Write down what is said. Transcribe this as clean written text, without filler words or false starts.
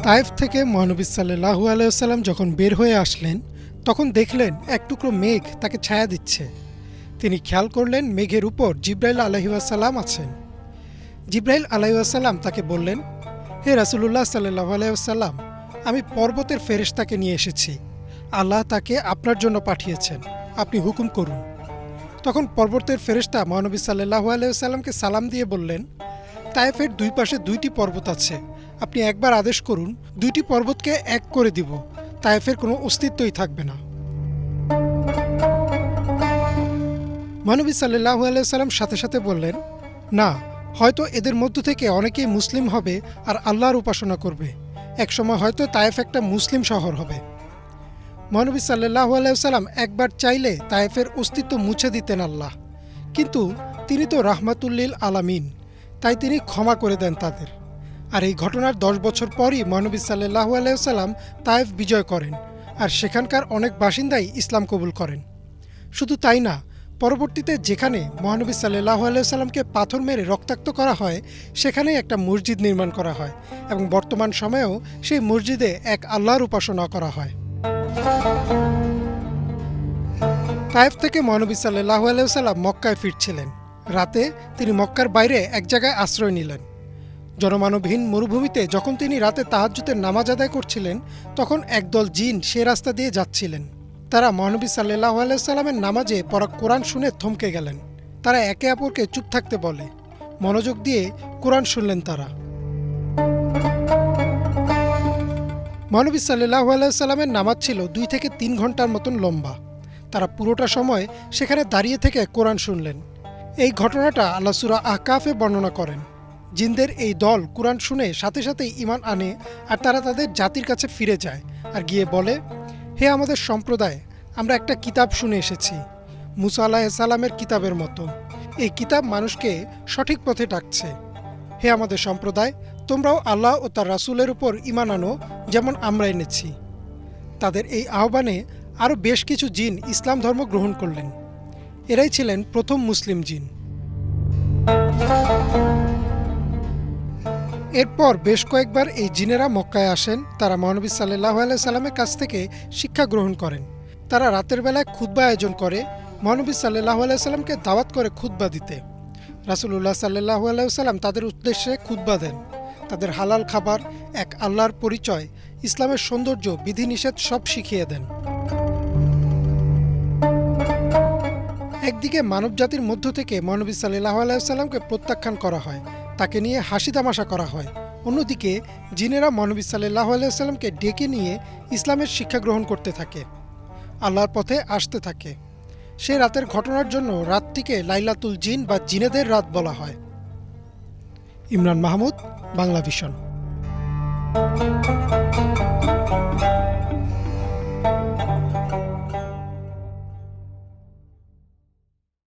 তায়েফ থেকে মহানবী সাল্লাল্লাহু আলাইহি ওয়াসাল্লাম যখন বের হয়ে আসলেন, তখন দেখলেন এক টুকরো মেঘ তাকে ছায়া দিচ্ছে। তিনি খেয়াল করলেন মেঘের উপর জিবরাইল আলাইহিস সালাম আছেন। জিবরাইল আলাইহিস সালাম তাকে বললেন, হে রাসূলুল্লাহ সাল্লাল্লাহু আলাইহি ওয়াসাল্লাম, আমি পর্বতের ফেরেশতাকে নিয়ে এসেছি। আল্লাহ তাকে আপনার জন্য পাঠিয়েছেন, আপনি হুকুম করুন। তখন পর্বতের ফেরেশতা মহানবী সাল্লাল্লাহু আলাইহি ওয়াসাল্লামকে সালাম দিয়ে বললেন, তায়েফের দুই পাশে দুইটি পর্বত আছে, আপনি একবার আদেশ করুন, দুইটি পর্বতকে এক করে দিব, তায়েফের কোনো অস্তিত্বই থাকবে না। মহানবী সাল্লাল্লাহু আলাইহি ওয়াসাল্লাম সাথে সাথে বললেন, না, হয়তো এদের মধ্য থেকে অনেকেই মুসলিম হবে আর আল্লাহর উপাসনা করবে। একসময় হয়তো তায়েফ একটা মুসলিম শহর হবে। মহানবী সাল্লাল্লাহু আলাইহি ওয়াসাল্লাম একবার চাইলে তায়েফের অস্তিত্ব মুছে দিতেন আল্লাহ, কিন্তু তিনি তো রাহমাতুল আলামিন, তাই তিনি ক্ষমা করে দেন তাদের। আর এই ঘটনার 10 বছর পরই মহানবী সাল্লাল্লাহু আলাইহি ওয়াসাল্লাম তায়েফ বিজয় করেন, আর সেখানকার অনেক বাসিন্দাই ইসলাম কবুল করেন। শুধু তাই না, পরবর্তীতে যেখানে মহানবী সাল্লাল্লাহু আলাইহি ওয়াসাল্লামকে পাথর মেরে রক্তাক্ত করা হয়, সেখানেই একটা মসজিদ নির্মাণ করা হয় এবং বর্তমান সময়েও সেই মসজিদে এক আল্লাহর উপাসনা করা হয়। তায়েফ থেকে মহানবী সাল্লাল্লাহু আলাইহি ওয়াসাল্লাম মক্কায় ফিরছিলেন। রাতে তিনি মক্কার বাইরে এক জায়গায় আশ্রয় নিলেন। জনমানবহীন মরুভূমিতে যখন তিনি রাতে তাহাজ্জুদের নামাজ আদায় করছিলেন, তখন একদল জিন সে রাস্তা দিয়ে যাচ্ছিলেন। তারা মহানবী সাল্লাল্লাহু আলাইহি ওয়াসাল্লামের নামাজে পড়া কোরআন শুনে থমকে গেলেন। তারা একে অপরকে চুপ থাকতে বলে। মনোযোগ দিয়ে কোরআন শুনলেন তারা। মহানবী সাল্লাল্লাহু আলাইহি ওয়াসাল্লামের নামাজ ছিল 2 থেকে 3 ঘন্টার মতন লম্বা। তারা পুরোটা সময় সেখানে দাঁড়িয়ে থেকে কোরআন শুনলেন। এই ঘটনাটা আল্লাহ সূরা আহকাফে বর্ণনা করেন। জিনদের এই দল কোরআন শুনে সাথে সাথেই ঈমান আনে, আর তারা তাদের জাতির কাছে ফিরে যায় আর গিয়ে বলে, হে আমাদের সম্প্রদায়, আমরা একটা কিতাব শুনে এসেছি, মুসা আলাইহিস সালামের কিতাবের মতো। এই কিতাব মানুষকে সঠিক পথে ডাকছে। হে আমাদের সম্প্রদায়, তোমরাও আল্লাহ ও তার রাসূলের উপর ঈমান আনো, যেমন আমরা এনেছি। তাদের এই আহ্বানে আরও বেশ কিছু জিন ইসলাম ধর্ম গ্রহণ করলেন। এরাই ছিলেন প্রথম মুসলিম জিন। এরপর বেশ কয়েকবার এই জিনেরা মক্কায় আসেন। তারা মহানবী সাল্লাল্লাহু আলাইহি সাল্লামের কাছ থেকে শিক্ষা গ্রহণ করেন। তারা রাতের বেলায় খুতবা আয়োজন করে, মহানবী সাল্লাল্লাহু আলাইহি সাল্লামকে দাওয়াত করে খুতবা দিতে। রাসূলুল্লাহ সাল্লাল্লাহু আলাইহি সাল্লাম তাদের উদ্দেশ্যে খুতবা দেন। তাদের হালাল খাবার, এক আল্লাহর পরিচয়, ইসলামের সৌন্দর্য, বিধিনিষেধ সব শিখিয়ে দেন। একদিকে মানবজাতির মধ্য থেকে মহানবী সাল্লাল্লাহু আলাইহি সাল্লামকে প্রত্যাখ্যান করা হয়, তাকে নিয়ে হাসি তামাশা করা হয়। অন্যদিকে জিনেরা মহানবী সাল্লাল্লাহু আলাইহি সাল্লামকে ডেকে নিয়ে ইসলামের শিক্ষা গ্রহণ করতে থাকে, আল্লাহর পথে আসতে থাকে। সেই রাতের ঘটনার জন্য রাতটিকে লাইলাতুল জিন বা জিনেদের রাত বলা হয়। ইমরান মাহমুদ, বাংলা ভিশন।